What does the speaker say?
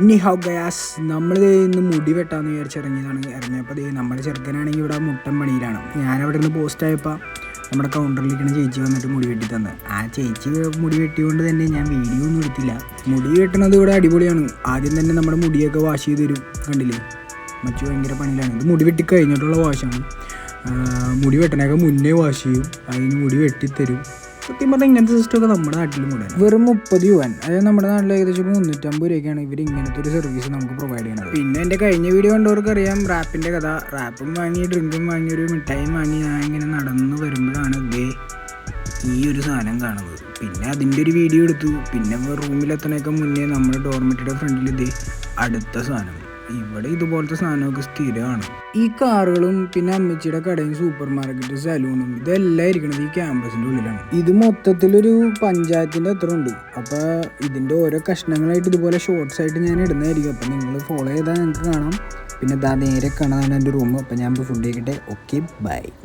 നിഹൗ guys, നമ്മൾ ഇന്ന് മുടി വെട്ടാമെന്ന് ഇറങ്ങിയപ്പോൾ നമ്മുടെ ചെറുക്കനാണെങ്കിൽ ഇവിടെ മുട്ടൻ പണിയിലാണ്. ഞാനവിടെ നിന്ന് പോസ്റ്റായപ്പോൾ നമ്മുടെ കൗണ്ടറിലിരിക്കുന്ന ചേച്ചി വന്നിട്ട് മുടി വെട്ടി തന്നു. ആ ചേച്ചി മുടി വെട്ടിക്കൊണ്ട് തന്നെ ഞാൻ വീഡിയോ ഒന്നും എടുത്തില്ല. മുടി വെട്ടണത് ഇവിടെ അടിപൊളിയാണ്. ആദ്യം തന്നെ നമ്മുടെ മുടിയൊക്കെ വാഷ് ചെയ്ത് തരും. കണ്ടില്ലേ, മറ്റു ഭയങ്കര പണിയിലാണ്. ഇത് മുടി വെട്ടി കഴിഞ്ഞിട്ടുള്ള വാഷാണ്. മുടി വെട്ടണൊക്കെ മുന്നേ വാഷ് ചെയ്യും, അതിന് മുടി വെട്ടിത്തരും. സത്യം പറഞ്ഞാൽ ഇങ്ങനത്തെ സിസ്റ്റമൊക്കെ നമ്മുടെ നാട്ടിലും കൂടെ വെറും 30 രൂപ, അതായത് നമ്മുടെ നാട്ടിൽ ഏകദേശം 350 രൂപയ്ക്കാണ് ഇവർ ഇങ്ങനത്തെ ഒരു സർവീസ് നമുക്ക് പ്രൊവൈഡ് ചെയ്യുന്നത്. പിന്നെ എൻ്റെ കഴിഞ്ഞ വീഡിയോ കണ്ടവർക്ക് അറിയാം റാപ്പിൻ്റെ കഥ. റാപ്പും വാങ്ങി, ഡ്രിങ്കും വാങ്ങി, ഒരു മിഠായും വാങ്ങി ഞാൻ ഇങ്ങനെ നടന്ന് വരുമ്പോഴാണ് ഈ ഒരു സാധനം കാണുന്നത്. പിന്നെ അതിൻ്റെ ഒരു വീഡിയോ എടുത്തു. പിന്നെ റൂമിലെത്തണേക്ക് മുന്നേ നമ്മുടെ ഡോർമെറ്ററിയുടെ ഫ്രണ്ടിൽ അടുത്ത സാധനം. ഇവിടെ ഇതുപോലത്തെ സാധനമൊക്കെ സ്ഥിരമാണ്. ഈ കാറുകളും പിന്നെ അമ്മച്ചിയുടെ കടയും സൂപ്പർ മാർക്കറ്റും സലൂണും ഇതെല്ലാം ഇരിക്കുന്നത് ഈ ക്യാമ്പസിൻ്റെ ഉള്ളിലാണ്. ഇത് മൊത്തത്തിലൊരു പഞ്ചായത്തിൻ്റെ അത്ര ഉണ്ട്. അപ്പോൾ ഇതിൻ്റെ ഓരോ കഷ്ണങ്ങളായിട്ട് ഇതുപോലെ ഷോർട്സ് ആയിട്ട് ഞാൻ ഇടുന്നതായിരിക്കും. അപ്പോൾ നിങ്ങൾ ഫോളോ ചെയ്താൽ നിങ്ങൾക്ക് കാണാം. പിന്നെ നേരെ കാണാനാണ് എൻ്റെ റൂം. അപ്പോൾ ഞാൻ ഫുഡ് കഴിക്കട്ടെ. Okay, by.